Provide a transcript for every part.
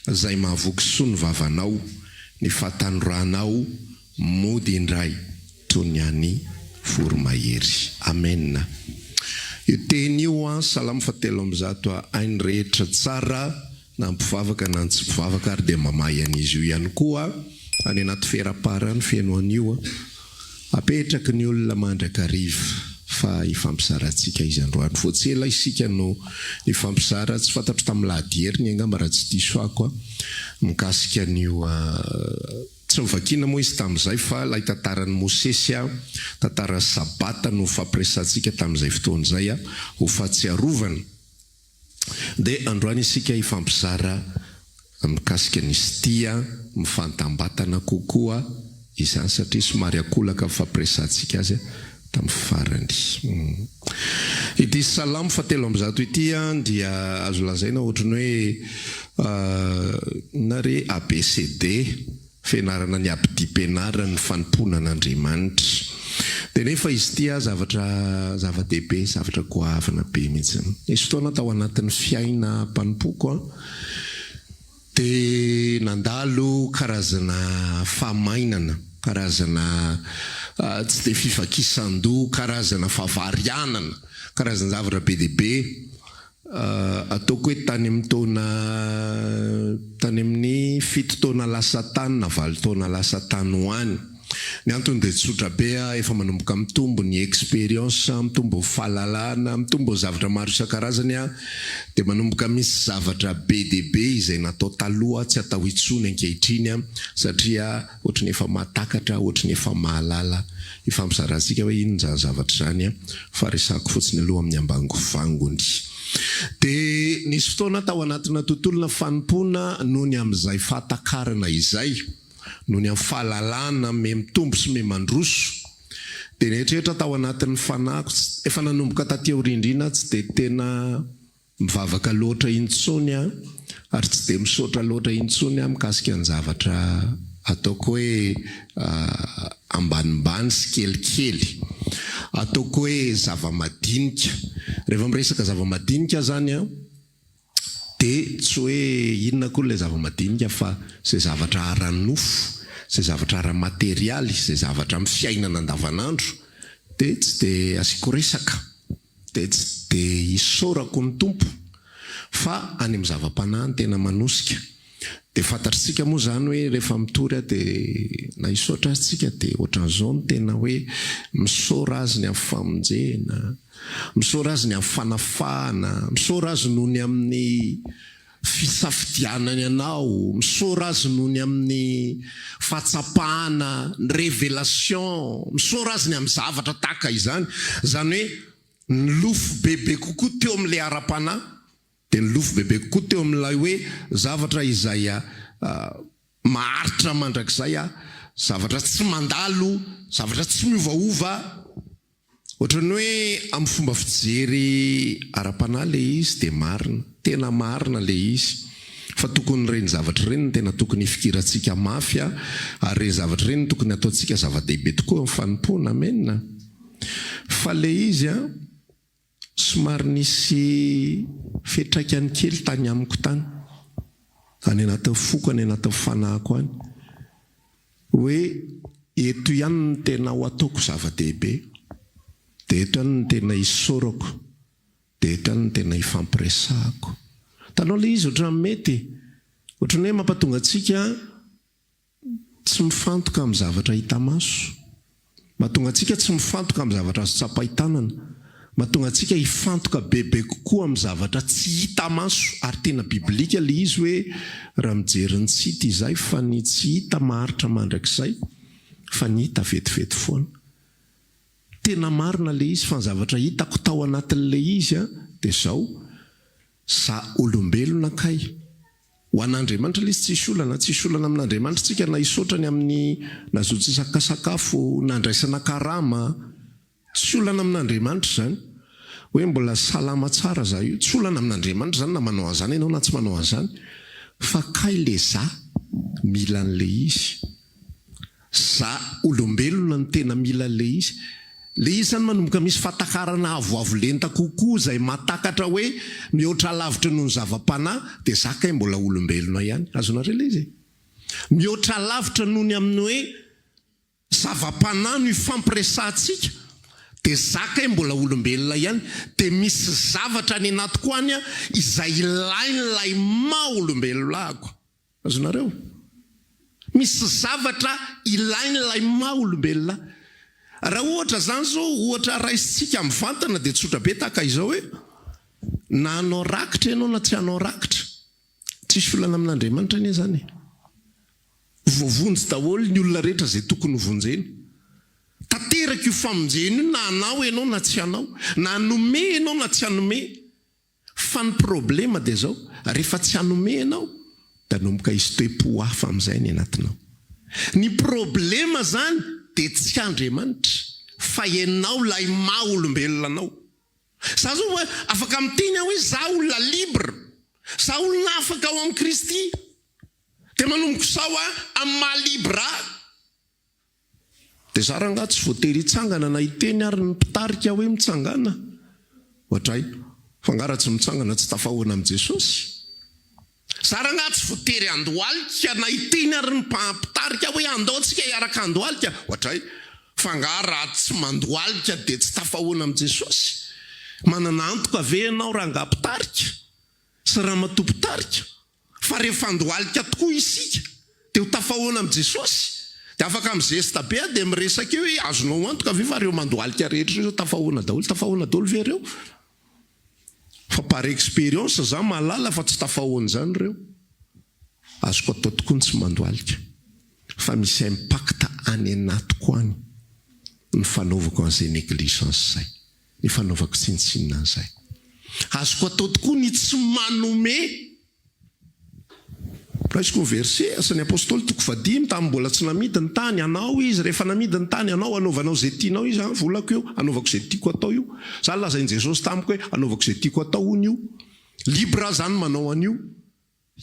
Zay mahavoky soa ny vavanao, ny fahatanoranao mody indray toy ny any voromahery. Amen. Io teny io Salamo 7:1 ainy rehetra tsara na mpivavaka na tsy mpivavaka ary dia mamahy an'izy io ihany koa any anaty feraparany feno an'io apetraky ny olona mandrakariva fa ifampizarantsika izy androany fotsela isika no ifampizara tsy fantatro tamin'ny lahady ny angamba raha tsy disoako mikasika an'io tsy mivakina moa izy tamin'izay fa lay tantaran'ny Mosesy tantaran'ny sabata no fampiresantsika tamin'izay fotoan'izay ho fahatsiarovana dia androany isika ifampizara mikasika nisy tia mifantambatana kokoa izany satria somary akolaka fampiresantsika azy tamin'ny farany. Ity Salamo 7:1 ity dia azo lazaina ohatrany hoe nare ABCD fianarana ny abdipenarany fanomponan'Andriamanitra. Dia nefa izy ity zava-dehibe, zavatra goavana be mihitsy. Nisy fotoana tao anatin'ny fiaina mpanompoako dia nandalo karazana famainana, karazana tsy dia fivakisan-doha, karazana favarianana, karazana zavatra be dia be ataoko hoe tany amin'ny 7 taona lasa tany na 8 taona lasa tany ho any. Ny antony dia tsotra be efa manomboka mitombo ny experience, mitombo fahalalana, mitombo zavatra maro isan-karazany dia manomboka misy zavatra be dia be izay natao taloha tsy atao itsony ankehitriny satria ohatrany efa mahatakatra, ohatrany efa mahalala. Ifampizarantsika hoe inona zany zavatra zany fa resako fotsiny aloha amin'ny ambangovangony. Dia nisy fotoana tao anatina tontolona fanompona noho ny amin'izay fahatakarana izay, noho ny amin'ny fahalalana me mitombo sy me mandroso, dia nehetrehitra tao anatin'ny fanako efa nanomboka taty aorindrina tsy dia tena mivavaka loatra intsony ary tsy dia misaotra loatra intsony mikasika ny zavatra ataoko hoe ambanimbany sy kelikely, ataoko hoe zava-madinika. Rehefa miresaka zava-madinika zany dia tsy hoe inona koa ilay zava-madinika fa izay zavatra ara-nofo, izay zavatra ara-materialy, izay zavatra amin'ny fiainana andavanandro dia tsy dia asiko resaka, dia tsy dia isaorako ny tompo fa any amin'ny zava-panahy tena manosika. Dia fantatritsika moa zany hoe rehefa mitory dia na isaotra azy dia ohatran'izao no tena hoe misaora azy ny amin'ny famonjena, misaora azy ny amin'ny fanafahana, misaora azy noho ny amin'ny fisafidianany anao, misaora azy noho ny amin'ny fahatsapahana, ny révélation, misaora azy ny amin'ny zavatra tahaka izany. Zany hoe ny lofo bebe kokoa teo amin'ilay ara-panahy, dia ny lofo bebe kokoa teo amin'ilay hoe zavatra izay maharitra mandrakizay, zavatra tsy mandalo, zavatra tsy miovaova. Ohatrany hoe amin'ny fomba fijery ara-panahy le izy dia marina, tena marina le izy, fa tokony ireny zavatra ireny tena tokony ifikirantsika mafy ary ireny zavatra ireny tokony ataontsika zava-dehibe tokoa amin'ny fanompona. Amen. Fa le izy somary nisy fetraikany kely tany amiko tany, any anaty foko, any anaty fanahiko any, hoe eto ihany ny tena ho ataoko zava-dehibe, dia eto ihany ny tena isaorako, dia eto ihany ny tena ifampiresahako. Taloha ilay izy ohatrany mety, ohatrany hoe mampatonga antsika tsy mifantoka amin'ny zavatra hita maso, mahatonga antsika tsy mifantoka amin'ny zavatra azo tsapaitanana, mahatonga antsika hifantoka bebe kokoa amin'ny zavatra tsy hita maso. Ary tena biblika le izy hoe raha mijery ny tsy hita izay fa ny tsy hita maharitra mandrakizay, fa ny hita vetivety foana. Tena marina le izy fa ny zavatra hitako tao anatin'le izy dia zao, za olombelona kay ho an'Andriamanitra le izy tsisy olana amin'Andriamanitra tsika na isaotrany amin'ny nazotsisaka sakafo, nandraisana karama, tsy olana amin'Andriamanitra zany hoe mbola salama tsara za io, tsy olana amin'Andriamanitra zany na manao an'izany ianao na tsy manao an'izany, fa kay le za mila an'le izy, za olombelona ny tena mila le izy. le isany manomboka misy fatakarana avoavolenta kokoa zay matakatra hoe mihoatra lavitra noho ny zava-panahy dia zakay mbola olombelona ihany. Azonareo le izy mihoatra lavitra noho ny amin'ny hoe zava-panahy no ifampiresantsika dia zakay mbola olombelona ihany. Dia misy zavatra any anatiko any izay ilain'ilay maha olombelonako. Azonareo misy zavatra ilain'ilay maha olombelona. Raha ohatra zany zao ohatra raisitsika amin'ny vantana dia tsotra be tahaka izao hoe na anao rakitra ianao na tsy anao rakitra tsisy filana amin'Andriamanitra anie zany. Voavonjy daholo ny olona rehetra zay tokony hovonjeny. Tanteraka io famonjeny io na anao ianao na tsy anao, na anome ianao na tsy anome. Fa ny problema dia zao rehefa tsy anome ianao dia nomboka hisy toe-po hafa amin'izay ny anatinao. Ny problema zany dia tsy Andriamanitra fa ianao lay maha olombelona anao. Za zao hoe afaka miteny hoe za olona libre, za olona afaka ao amin'ny Kristy, dia manomboka sao amin'ny maha libre ahy. Dia za raha tsy voatery hitsangana na hiteny ary ny mpitarika hoe mitsangana. Ohatray fangaratsy mitsangana tsy tafahoana amin'i Jesosy. Za raha tsy voatery andohalika na hiteny ary ny mpitarika hoe andaontsika hiaraka andohalika. Ohatray fangara tsy mandohalika dia tsy tafahoana amin'i Jesosy. Manana antoka ve ianao raha ngam-pitarika sy raha matompitarika fa rehefa andohalika tokoa isika dia ho tafahoana amin'i Jesosy. Dia afaka mizesta be dia miresaka eo hoe azonao antoka ve fa reo mandohalika rehetra ireo tafahoana daholo ve reo? Fa par expérience za mahalala fa tsy tafahoana zany reo. Azoko atao tokoa ny tsy mandohalika. Fa misy impact any anatiko any ny fanaovako an'izay négligence zay, ny fanaovako tsinontsinona an'izay. Azoko atao tokoa ny tsy manome. Raisiko verset asan'ny apôstôly 10 tamin'ny mbola tsy namidy ny tany anao izy, rehefa namidy ny tany anao anaovanao zay tianao izy, volako io anaovako zay tiako atao io. Za lazainy Jesosy tamiko hoe anaovako zay tiako atao hony io. Libre zany manao an'io.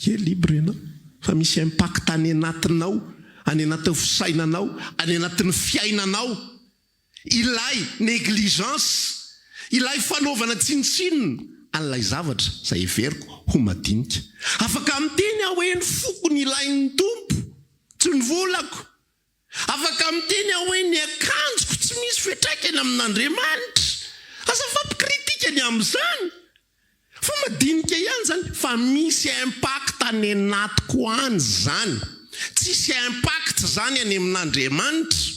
Libre ianao fa misy impact any anatinao, any anatin'ny fisainanao, any anatin'ny fiainanao. Ilay négligence, ilay fanaovana tsinotsinona an'ilay zavatra zay everiko ho madinika. Afaka miteny aho hoe ny fokony ilain'ny tompo tsy ny volako. Afaka miteny aho hoe ny akanjoko tsy misy fiantraikany amin'Andriamanitra. Asa fampikritika ny amin'izany. Fa madinika ihany zany fa misy impact any anatiko any zany. Tsisy impact zany any amin'Andriamanitra.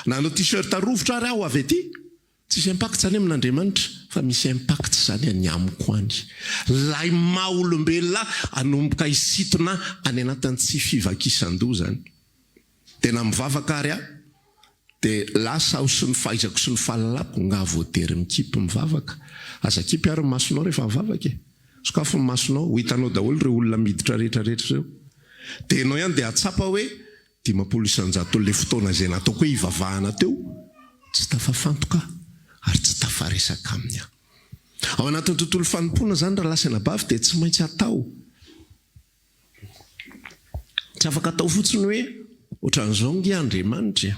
Na anao t-shirt rovitra ary aho avy aty, tsisy impact zany amin'Andriamanitra. Fa misy impact zany any amiko any. Lay maha olombelona anomboka hisitona any anatin'ny tsy fivakisan-doha zany. Tena mivavaka ary aho dia lasa aho sy ny fahaizako sy ny fahalalako nga voatery mikipy mivavaka. Aza kipy ary masonao rehefa mivavaka e. Sokafo ny masonao, ho hitanao daholo reo olona miditra rehetrarehetra reo. Dia ianao ihany dia atsapa hoe 500 le fotoana izay nataoko hoe hivavahana teo tsy tafafantoka ary tsy tafaresaka aminy aho. Ao anatin'ny tontolo fanompoana zany raha lasa nabavy dia tsy maintsy atao. Tsy afaka atao fotsiny hoe ohatran'izao nge Andriamanitra.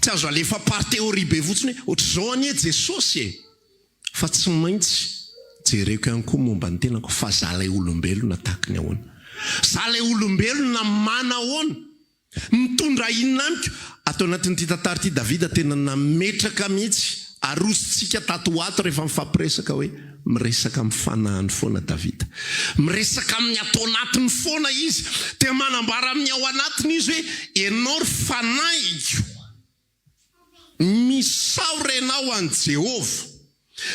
Tsy azo alefa par théorie be fotsiny hoe ohatr'izao anie Jesosy e. Fa tsy maintsy jereko ihany koa momba ny tenako fa za lay olombelona tahaka ny ahoana. Za lay olombelona mana ahoana. Mitondra inona amiko. Atao anatin'ity tantara ity Davida tena nametraka mihitsy. Arositsika tato ato rehefa mifampiresaka hoe miresaka amin'ny fanahany foana Davida. Miresaka amin'ny atao anatiny foana izy. Dia manambara amin'ny ao anatiny izy hoe ianao ry fanahy, misaora ianao an Jehovah.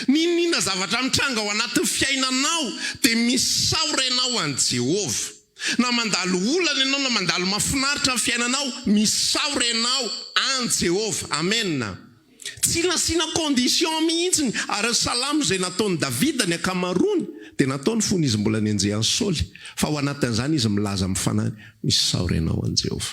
Ninona zavatra mitranga ao anatin'ny fiainanao dia misaora ianao an Jehovah. Na mandalo olana ianao na mandalo mahafinaritra amin'ny fiainanao, misaora ianao an Jehovah. Amen. Tsy nasiana condition mihitsy ary salamo zay nataony Davida ny akamarony dia nataony fony izy mbola nianjehany Saoly. Fa ao anatin'izany izy milaza amin'ny fanany misaora ianao an Jehovah.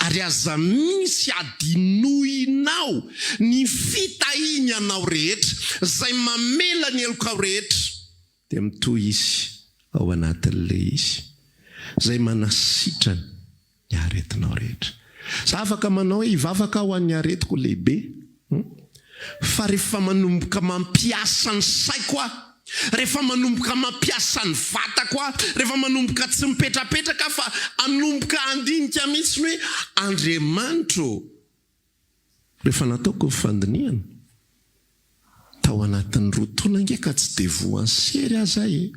Ary aza misy adinoinao ny fitahiny anao rehetra zay mamela ny elokao rehetra dia mitoy izy ao anatin'le izy zay manasitrany ny aretinao rehetra. Za afaka manao hoe hivavaka ho an'ny aretiko lehibe. fa rehefa manomboka mampiasa ny saiko a, rehefa manomboka mampiasa ny vatako a, rehefa manomboka tsy mipetrapetraka fa anomboka andinika mihitsy hoe Andriamanitro, rehefa nataoko ny fandiniana tao anatin'ny 2 taona ngeka tsy de voany sery azahy.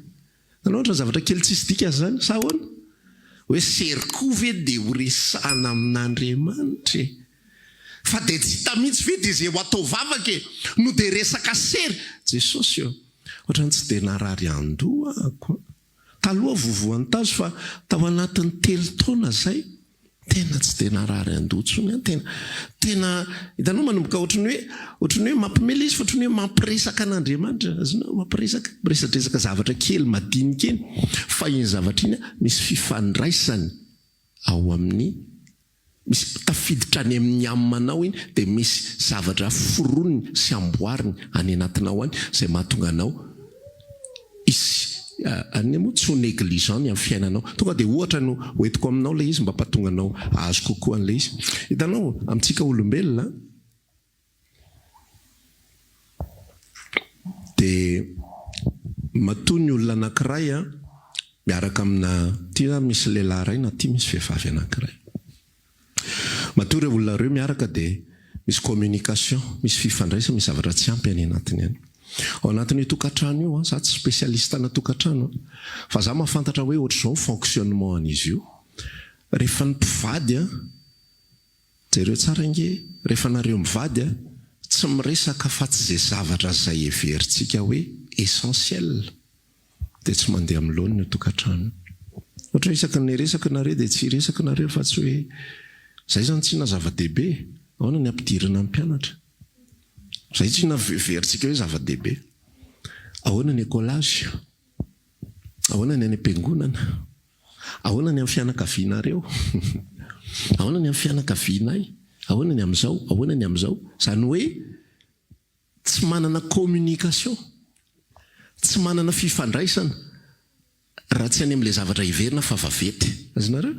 Nanao ohatra zavatra kely tsisy dika zany sa ahoana? Hoe sery-ko ve de ho resahana amin'Andriamanitra? Fa de tsy hita mihitsy ve de zay ho atao vavaka no de resaka sery. Jesosy io ohatrany tsy de narary andoha ako. Taloha vovoan'ny tazo fa tao anatin'ny 3 taona zay tena tsy de narary andoha tsony. Tena hitanao manomboka ohatrany hoe mampimela izy fa ohatrany hoe mampiresaka an'Andriamanitra. Azonao mampiresaka, miresadresaka zavatra kely madinika eny. Fa iny zavatra iny misy fifandraisany ao amin'ny, misy tafiditra any amin'ny amanao iny, de misy zavatra foroniny sy amboariny any anatinao any zay mahatonga anao isy any moa tsy ho négligent amin'ny fiainanao. Tonga de ohatra no hoentiko aminao le izy mba pahatonga anao azo kokoa an'le izy. Hitanao amintsika olombelona de matoa ny olona anankiray a miaraka amina ty misy lehilahy ray na ty misy vehivavy anankiray. Matoa ireo olona ireo miaraka de misy communication, misy fifandraisana, misy zavatra tsy ampy any anatiny any. Ao anatin'io tokantrano io, za tsy spécialiste na tokantrano, fa za mahafantatra hoe ohatr'izao fonctionnement an'izy io. Rehefa ny mpivady a, jereo tsara nge, rehefa nareo mivady a, tsy miresaka fa tsy zay zavatra zay heverintsika hoe essentiel, de tsy mandeha amin'loany ny tokantrano. Ohatra isaky ny resaka nareo de tsy resaka nareo fa tsy hoe zay zany tsy na zava-dehibe, ahoana ny ampidirana amin'ny mpianatra. Zay tsy na veritsika hoe zava-dehibe. Ahoana ny écolage? Ahoana ny any am-piangonana? Ahoana ny amin'ny fianakavianareo? Ahoana ny amin'ny fianakavianay? Ahoana ny amin'izao? Ahoana ny amin'izao? Zany hoe tsy manana communication, tsy manana fifandraisana raha tsy any amin'ilay zavatra hiverina fa vavety. Azonareo?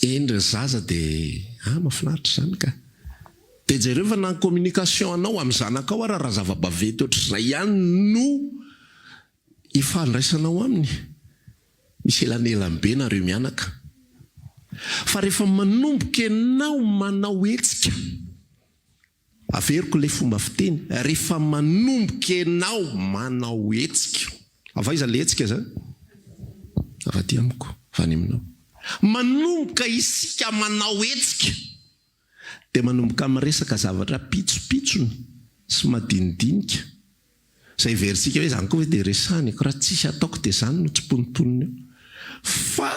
Endry zaza de mahafinaritra zany ka. De jereo fa na communication anao amin'ny zanakao raha zava-bavety ohatr'izay ihany no ifandraisanao aminy. Misy elanelambe nareo mianaka. Fa rehefa manomboka ianao manao hetsika, averiko le fomba fiteny, rehefa manomboka ianao manao hetsika, avaiza le hetsika zany? Avaty amiko, fa ny aminao. Manomboka isika manao hetsika, de manomboka miresaka zavatra pitsopitsony sy madinidinika. Zay veritsika hoe zany koa hoe de resahany, raha tsisy ataoko de zany no tsy pontoniny eo. Fa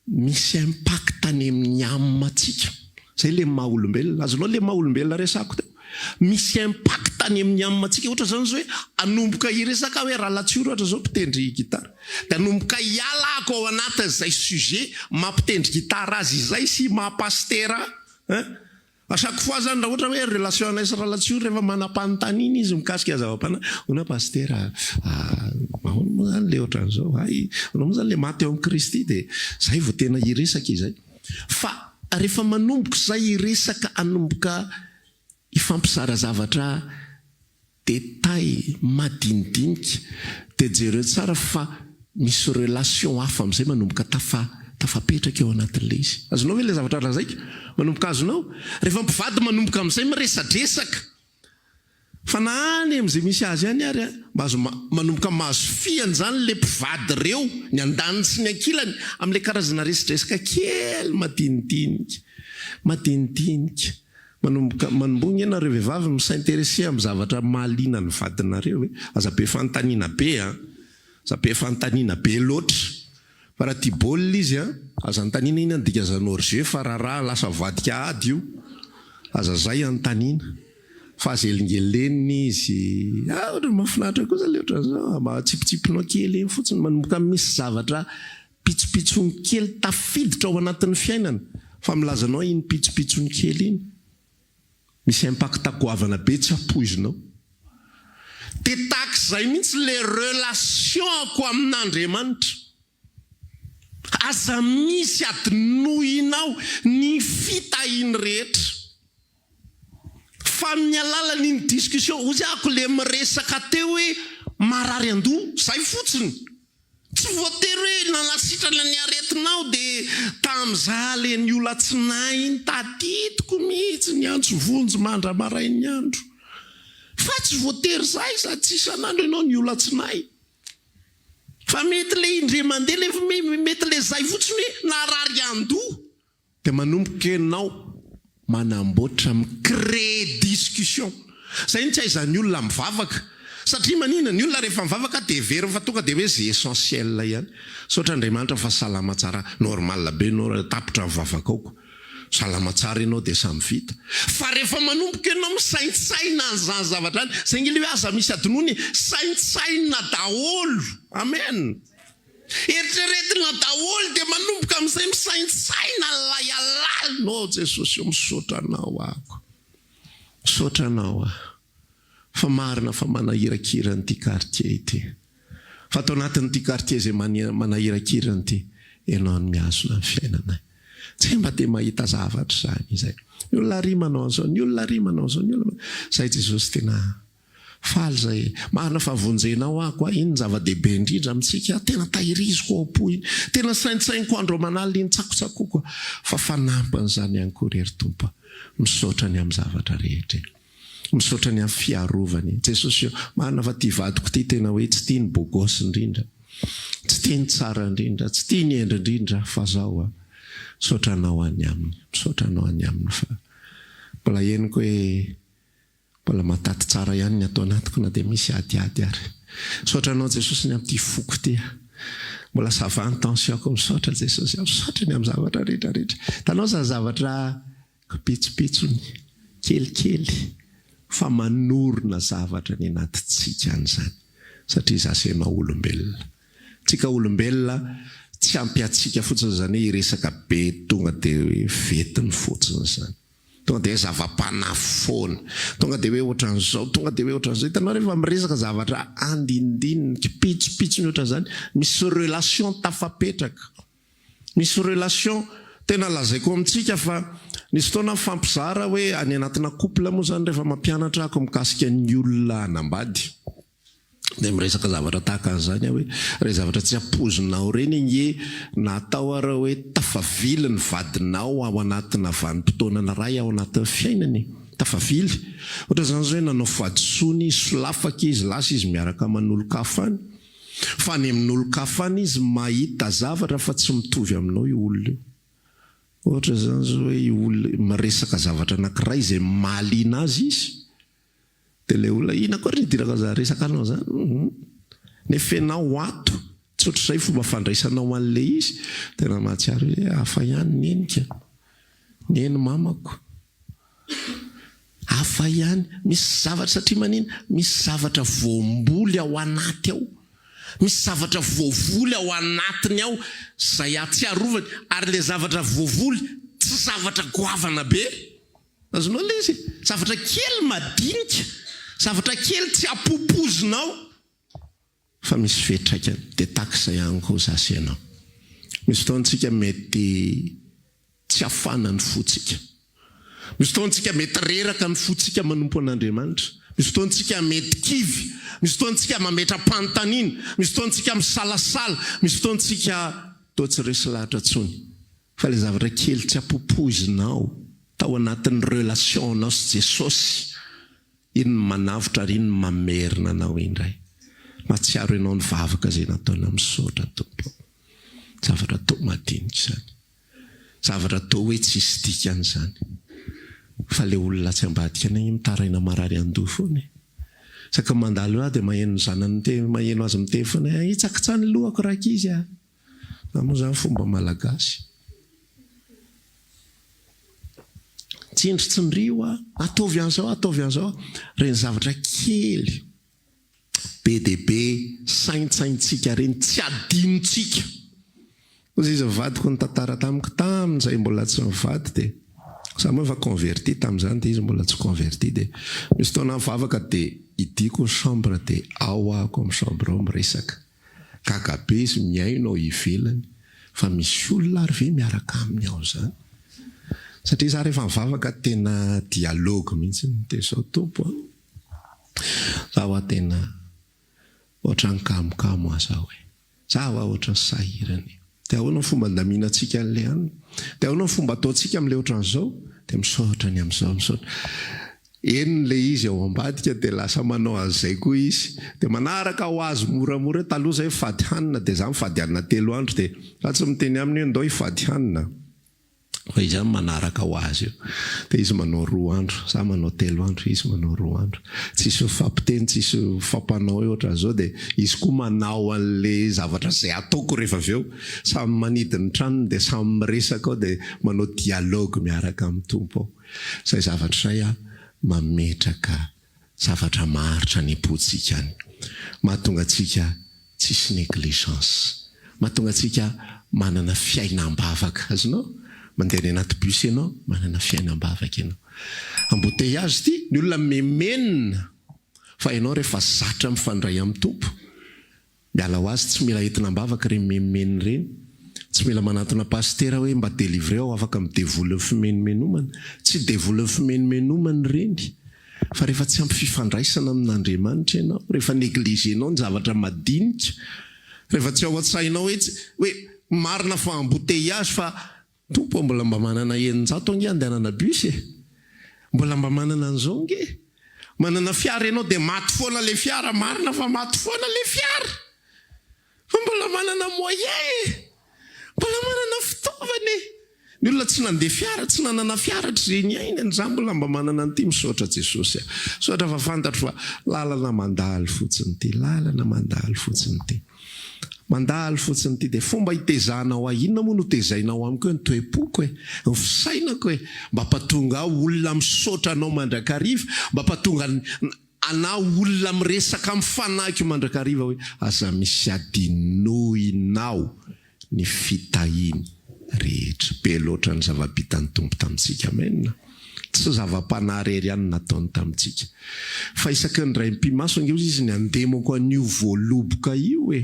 misy impact any amin'ny amatsika. Zay le maha olombelona, azonao le maha olombelona resako teo. Misy impact any amin'ny amatsika. Ohatra zany zao hoe anomboka hiresaka hoe raha latsioro ohatra zao mpitendry gitara. De anomboka hialako ao anatin'izay sujet mampitendry gitara azy izay sy mahapastera. À chaque fois zany raha ohatra hoe relation anay sy raha latsioro rehefa manam-panontaniana izy mikasika zava-pana, ona pastera ahoana moa zany le ohatran'izao, ahoana moa zany le maty eo amin'ny Kristy, de zay vao tena hiresaka izay. Fa rehefa manomboka zay hiresaka, anomboka ifampizara zavatra détail madinidinika, de jereo tsara fa misy relation hafa amin'izay manomboka tafapetraka eo anatin'le izy. Azonao hoe le zavatra raha zayka manomboka azonao? Rehefa mpivady manomboka amin'izay miresadresaka. Fa na any amin'izay misy azy any ary manomboka mahazo fiany zany le mpivady reo, ny andaniny sy ny ankilany amin'le karazana resadresaka kely madinidinika. Manombogna ianareo vehivavy misainterese amin'ny zavatra mahaliana ny vadinareo hoe aza be fanontaniana be aza be fanontaniana be loatra. Fa raha tia baolina izy aza antaniana iny andika zany orge fa raha lasa vadika ady io, aza zay antaniana. Fa aza elingeleniny izy, ohatra mahafinaritra kosa le ohatran'izao, mahatsipitsipinao kely eny fotsiny, manomboka misy zavatra pitsopitsony kely tafiditra ao anatin'ny fiainana. Fa milazanao iny pitsopitsony kely iny, misy impact goavana be tsy apoizinao. De takizay mihitsy le relationko amin'Andriamanitra. Aza misy adinohinao ny fitahiny rehetra. fa amin'ny alalan'iny discussion ozy ako le miresaka teo hoe marary andoha zay fotsiny tsy voatery hoe nanasitrana ny aretinao dia tamin'izah le ny olatsinay iny tadidiko mihitsy ny andro vonjy mandra-maray ny andro fa tsy voatery zay sady tsy isan'andro ianao ny olatsinay fa mety le indre mandeha le mety le zay fotsiny hoe narary andoha dia manomboka ianao manamboatra micrée discussion zay ny tsy aizany olona mivavaka satria manina ny olona rehefa mivavaka dia very fa tonga dia hoe zay essentiel ihany saotra Andriamanitra fa salama tsara normal be no tapitra mivavaka aoko salama tsara ianao dia samy vita fa rehefa manomboka ianao misaintsaina an'izany zavatra any zay ngely hoe aza misy adinoany saintsaina daholo amen eritreretina daholo dia manomboka amin'izay misaintsaina lay alalinao Jesosy io misaotra anao ako misaotra anao fa marina fa manahirakirana ity quartier ity fa atao anatin'ity quartier zay manahirakirana ity ianao ny miazona ny fiainanay tsy mba dia mahita zavatra zany izay ny olona ry manao an'izao ny olona ry manao an'izao ny olona zay Jesosy tena faly zay marina fa vonjenao ako iny zava-dehibe indrindra amintsika tena tahiriziko ao-po iny tena saintsainiko andro aman'alina iny tsakotsakoko fa fanampan'izany ihany koa rery Tompo misaotra ny amin'ny zavatra rehetra misaotra ny amin'ny fiarovany Jesosy marina fa ity vadiko ity tena hoe tsy tia ny bogosy indrindra tsy tia ny tsara indrindra tsy tia ny endry indrindra fa zao misaotra anao any aminy misaotra anao any aminy fa mbola henoko hoe mbola mataty tsara ihany ny atao anatiko na dia misy adiady ary misaotra anao Jesosy ny amin'ity foko ity mbola savant tensionko misaotra Jesosy misaotra ny amin'ny zavatra rehetrarehetra tanao za zavatra pitsopitsony kelikely fa manorina zavatra ny anatintsika an'izany satria zasenao olombelona tsika olombelona tsy ampy atsika fotsiny zany iresaka be tonga dia vetiny fotsiny zany tonga dia zava-panafoana tonga dia hoe ohatran'izao tonga dia hoe ohatran'izao hitanao rehefa miresaka zavatra andinindininy kipitsopitsony ohatran'izany misy relation tafapetraka misy relation tena lazaiko amintsika fa nisy fotoana mifampizara hoe any anatina couple moa zany rehefa mampianatra ako mikasika ny olona anambady dia miresaka zavatra tahaka an'izany hoe re zavatra tsy apozinao reny igny natao ara hoe tafavily ny vadinao ao anatina vanim-potoanana ray ao anatin'ny fiainany tafavily ohatra zany zao hoe nanao fadisony solafaka izy lasa izy miaraka manolo-kafany fa ny amin'olo-kafany izy mahita zavatra fa tsy mitovy aminao io olona io ohatra zany zao hoe olona miresaka zavatra anankiray izay mahaliana azy izy dia le olona ina koa rydiraka za resaka anao zany nefa ianao ato tsy ohatr'izay fomba fandraisanao an'le izy tena mahatsiaro hoe hafa ihany nenika neny mamako hafa ihany misy zavatra satria manina misy zavatra voamboly ao anaty ao misy zavatra voavoly ao anatiny ao zay atsiarovany ary le zavatra voavoly tsy zavatra goavana be azonao le izy zavatra kely madinika zavatra kely tsy apopozinao fa misy fetraikany dia takizay ihany koa zasenao misy fotoantsika mety tsy afana ny fotsika misy fotoantsika mety reraka ny fotsika manompo an'Andriamanitra misy fotoantsika mety kivy misy fotoantsika mametra pantanina misy fotoantsika misalasala misy fotoantsika toa tsy resy lahatra tsony fa le zavatra kely tsy apopozinao tao anatin'ny relationao sy Jesosy iny manavotra ary iny mamerina anao indray matsiaro ianao ny vavaka zay nataona misaotra Tompo zavatra to madinika zany zavatra to hoe tsy isy dikany zany fa le olona tsy ambadika anay mitaraina marary andoha foana saka mandalo dia maheno zanany maheno azy miteny foana itsakitsany lohako raka izy moa zany fomba malagasy tsindry tsy nrio ataovy an'izao reny zavatra kely be dia be saintsaintsika reny tsy adinontsika ozy izy mivadiko ny tantara tamiko tamin'izay mbola tsy mivady dia sa moa efa converti tamin'izany dia izy mbola tsy converti dia misy fotoana mivavaka dia idiko ny chambre dia ao ako amin'ny chambre ao miresaka kakabe izy miaino ao ivelany fa misy olona ary ve miaraka aminy ao zany satria za rehefa mivavaka tena dialogue mihitsy de zao tompo zaho a tena ohatra ny kamokamo aza hoe zaho a ohatra ny sahirany de ahoana ny fomba ndaminantsika an'le any de ahoana ny fomba ataontsika amin'le ohatra n'izao de misaotra ny amin'izao misaotra enyle izy ao ambadika de lasa manao azay koa izy de manaraka ho azy moramora taloha zay fady hanina de za mifady hanina 3 andro de fa tsy miteny aminy hoe ndao hifady hanina fa izy any manaraka ho azy io de izy manao 2 andro za manao 3 andro izy manao 2 andro tsisy mifampiteny tsisy fampanao eo ohatra zao de izy koa manao an'le zavatra zay ataoko rehefa avy eo samy manidiny tranony de samy miresaka ao de manao dialogue miaraka amin'ny tompo ao zay zavatra zay a mametraka zavatra maharitra ny potsika any mahatonga atsika tsisy négligence mahatonga atsika manana fiainam-bavaka azonao mandeha ny anaty bus ianao manana fiainam-bavaka ianao embouteillage ty ny olona memenina fa ianao rehefa zatra mifandray amin'ny tompo miala ho azy tsy mila entinam-bavaka reny memeny reny tsy mila manatona pastera hoe mba délivrer ao afaka midevoly ny fimenomenomana tsy devoly ny fimenomenomana reny fa rehefa tsy ampy fifandraisana amin'Andriamanitra ianao rehefa négligenao ny zavatra madinika rehefa tsy ao an-tsainao hoe marina fa embouteillage fa tompo mbola mba manana 900 ange andehanana bus mbola mba manana an'izao nge manana fiara ianao de maty foana le fiara marina fa maty foana le fiara fa mbola manana moyen mbola manana fitaovana ny olona tsy nandeha fiara tsy nanana fiara treny aina ny za mbola mba manana an'ity misaotra Jesosy soatra fa fantatro fa lalana mandalo fotsiny ty lalana mandalo fotsiny ty mandalo fotsiny ty de fomba hitezanao inona moa no tezainao amiko ny toe-poko ny fisainako mba patonga olona misaotra anao mandrakariva mba patonga ana olona miresaka mifanaky mandrakariva hoe aza misy adinoinao ny fitahiny rehetra be loatra ny zava-bitany tompo tamintsika menina tsy zava-panarery ihany nataony tamintsika fa isaky ny ray mpimaso ange izy ny andemako an'io voaloboka io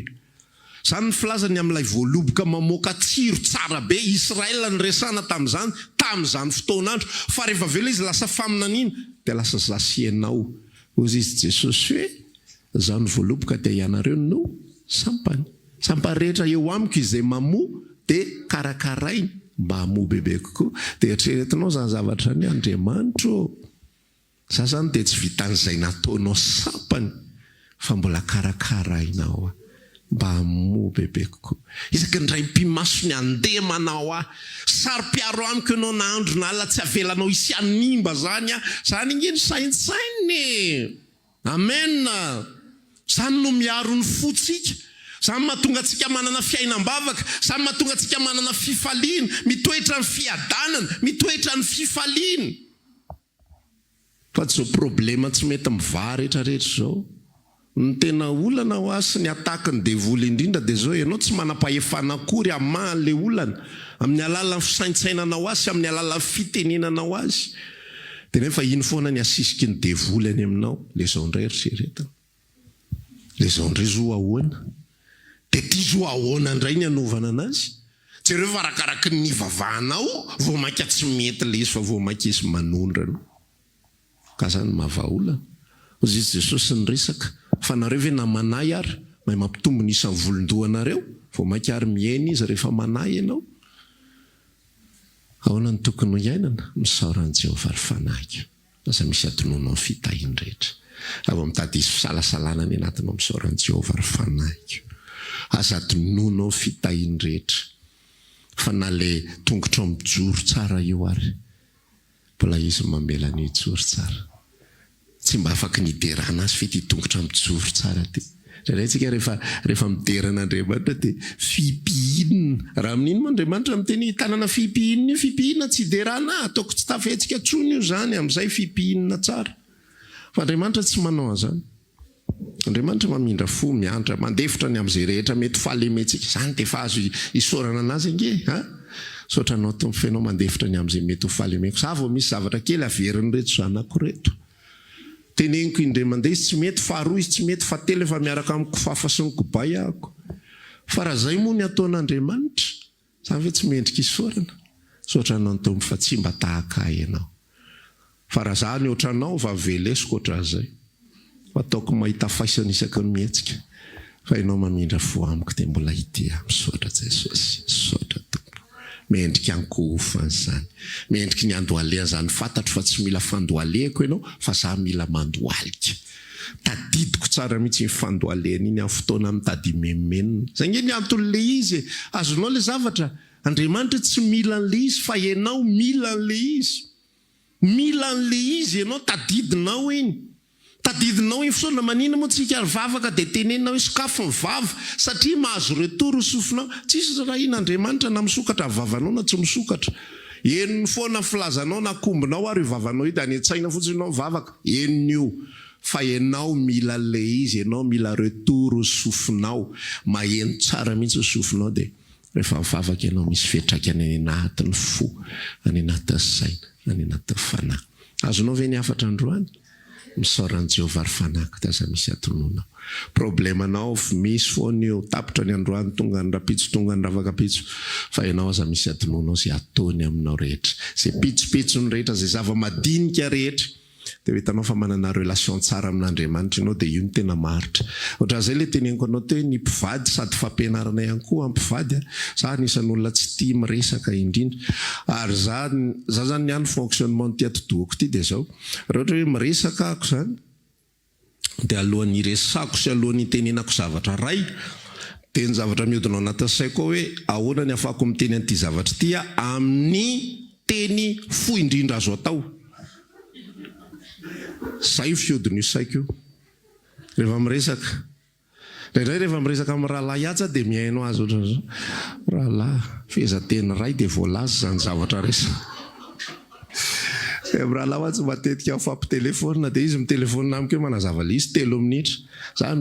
zany ny filazany amin'ilay voaloboka mamoaka tsiro tsara be Israel ny resana tam'izany fotoanandro fa rehefa vela izy lasa faminanina de lasa zasianao ozy izy Jesosy hoe zao ny voaloboka te ianareo no sampany rehetra eo amiko izay mamoa de karakarainy mba hamoa bebe kokoa de eritreretinao zany zavatra ny Andriamanitra za zany de tsy vitan'izay nataonao sampany fa mbola karakarainao mba hamoa bebe kokoa isaky ny ray mpimaso ny andeha manao sary-piaro amiko ianao na andro na ala tsy avelanao isy animba zany ingeny saintsainy amen zany no miaro ny fotsika zany mahatonga atsika manana fiainam-bavaka zany mahatonga atsika manana fifaliana mitoetra ny fiadanana mitoetra ny fifaliana fa tsy zao problema tsy mety mivah rehetrarehetra zao ny tena olana ho azy ny ataka ny devoly indrindra de zao ianao tsy manam-pahefana akory amahan'le olana amin'ny alalan'ny fisaintsainana ho azy amin'ny alalan'ny fitenenana ho azy de nefa iny foana ny asisiky ny devoly any aminao le zao ndray eritreretana le zao ndray zo ahoana de ty zo ahoana ndray ny anovana anazy tsy ireo fa rakaraky ny vavahanao vao maika tsy mety le izy fa vao maika izy manondrano ka zany mahavaolana ozy izy Jesosy ny resaka fa nareo ve na manay ary mahay mampitombo ny isan'ny volondohanareo vao maika ary miaina izy rehefa manay ianao ahoana ny tokony ho iainana misaoran'i Jehovah ary fanahy lasa misy atononao ny fitahiny rehetra avo mitady izy fisalasalana ny anatinao misaoran'i Jehovah ary fanahy aza atononao fitahiny rehetra fa na le tongotra mijoro tsara io ary mbola izy mamela ny joro tsara tsy mba afaka niderana azy fety tongotra mijoro tsara ty rahatsika rehefa mideran'Andriamanitra de fipihinina raha amin'iny moa Andriamanitra miteny tanana fipihinina fipihinina tsy derana ataoko tsy tafetsika tsony io zany amin'izay fipihinina tsara fa Andriamanitra tsy manao an'izany Andriamanitra mamindra fo miantra mandefitra ny amin'izay rehetra mety fahalemetsika zany de fa azo isorana anazy ange sotra anao tomfenao mandefitra ny amin'izay mety ho fahalemeko sa vao misy zavatra kely averin'ny reto zanako reto teneniko indray mandeha izy tsy mety faharoa izy tsy mety fahatelo efa miaraka amin'ny kofafa sy ny kobay ahako fa raha zay moa ny ataon'Andriamanitra zany hoe tsy mendrika isorana Soatranao tompo fa tsy mba tahaka ianao. Fa raha zany ohatranao va velesiko ohatran'izay. Ataoko mahita faisana isaky ny mihetsika. Fa ianao mamindra fo amiko dia mbola ity misaotra Jesosy, misaotra Tompo. Mendrika ankohofana izany. Mendrika ny andohalena izany fantatro fa tsy mila fandohaleko ianao fa za mila mandohalika. Tadidiko tsara mihitsy ny fandohalena iny amin'ny fotoana mitady memenina. Zay nge ny antony le izy. Azonao le zavatra. Andriamanitra tsy mila an'le izy fa ianao mila an'le izy. Mila an'le izy ianao tadidinao iny. Tadidinao iny fotoana manina moa tsika vavaka dia tenenina hoe sokafo ny vava satria mahazo retour sofinao. Tsisy raha iny Andriamanitra na misokatra vavanao na tsy misokatra. Enony foana filazanao na kombinao ary vavanao io dia any an-tsaina fotsiny ianao vavaka. Enon'io. Fa ianao mila an'le izy, ianao mila retour sofinao. Maheno tsara mihitsy sofinao dia rehefa mivavaka ianao misy fiantraikany any anatin'ny fo, any anatin'ny saina, any anatin'ny fanahy. Azonao ve ny afatra androany? Misaoran'i Jehovah ary fanaka taza misy atononao. Problemanao misy foana io tapitra ny androany tonga ny rapitso tonga ny ravakapitso. Fa ianao aza misy atononao izay ataony aminao rehetra. Izay pitsopitsony rehetra, izay zava-madinika rehetra. Dia hitanao fa manana relation tsara amin'Andriamanitra ianao dia io ny tena maritra. Ohatran'izay le teneniko anao teo ny mpivady sady fampianarana ihany koa mpivady. Za anisan'olona tsy tia miresaka indrindra. Ary za zany ihany fonctionnement ty atodohako ity dia zao. Raha ohatra hoe miresaka ako zany dia alohan'ny resako sy alohan'ny tenenako zavatra ray dia ny zavatra mihodina ao anatin'ny saiko hoe ahoana ny afahako miteny an'ity zavatra ity amin'ny teny fo indrindra azo atao. Zay fiodin'io saiko io. Rehefa miresaka. Indray rehefa miresaka amin'ny rahalahy ihatra dia mihaino azy ohatran'izao. Rahalahy, fehezanteny ray dia voalaza zany zavatra resaka. Amin'ny rahalahy tsy matetika fampitelefona dia izy mitelefona amiko hoe manazava le izy 3 minitra. Za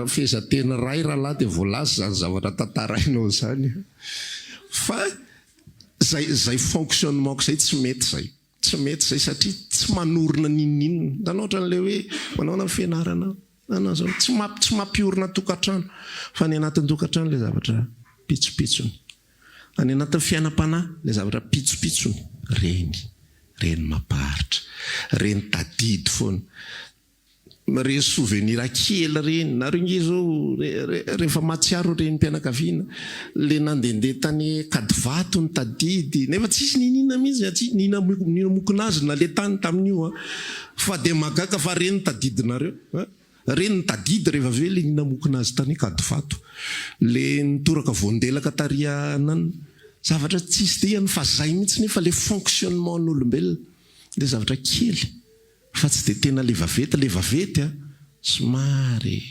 fehezanteny ray rahalahy dia voalaza zany zavatra tantarainao zany. Fa zay fonctionnement zay tsy mety zay. Tsy mety zay satria tsy manorina ninninina. Hitanao ohatran'le hoe manao na fianarana. Tsy mampiorina tokantrano. Fa ny anatin'ny tokantrano le zavatra pitsopitsony. Any anatin'ny fiainam-panahy le zavatra pitsopitsony. Reny maparitra. Reny tadidy foana. Reny souvenir kely reny. Nareo nge zao rehefa matsiaro reny mpianakaviana. Le nandehandeha tany Kadivato ny tadidy. Nefa tsisy ninina mihitsy. Nina mokonazy na le tany tamin'io. Fa dia magaga fa reny tadidinareo. Reny tadidy rehefa avy le nina mokonazy tany Kadivato. Le nitoraka voandelaka tarianana. Zavatra tsisy dia fa zay mihitsy nefa le fonctionnement n'olombelona. Le zavatra kely. Fa tsy dia tena le vavety somary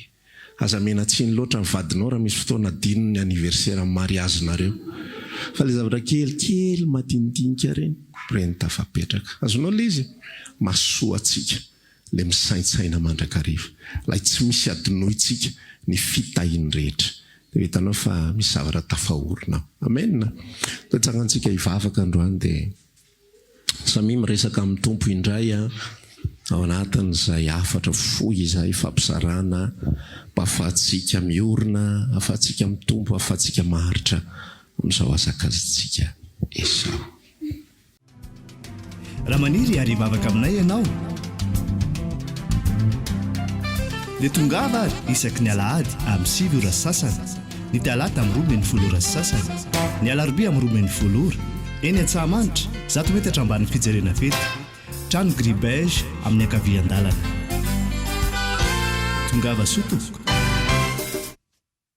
aza menatsiny loatra mivadinao raha misy fotoana dino ny anniversaire amin'ny mariazinareo. Fa le zavatra kelikely madinidinika reny tafapetraka. Azonao le izy masoa atsika le misaintsaina mandrakariva. Lay tsy misy adinoitsika ny fitahiny rehetra. Dia hitanao fa misy zavatra tafahorina. Amen. Tsangantsika hivavaka androany dia samy miresaka amin'ny tompo indray ao anatin'izay afatra fo izay fampizarana, afahantsika miorina, afahantsika mitombo, afahantsika maharitra amin'izao azakazitsika Esau. Raha maniry ary hivavaka aminay ianao dia tongava ary isaky ny alahady amin'ny 7 ora sasany, ny talata amin'ny 12 ora sasany, ny alarobia amin'ny 12 ora, eny Antsahamanitra 100 metatra ambany fijerena fety, trano Gribege amin'ny ankavian-dalana. Tongava soto.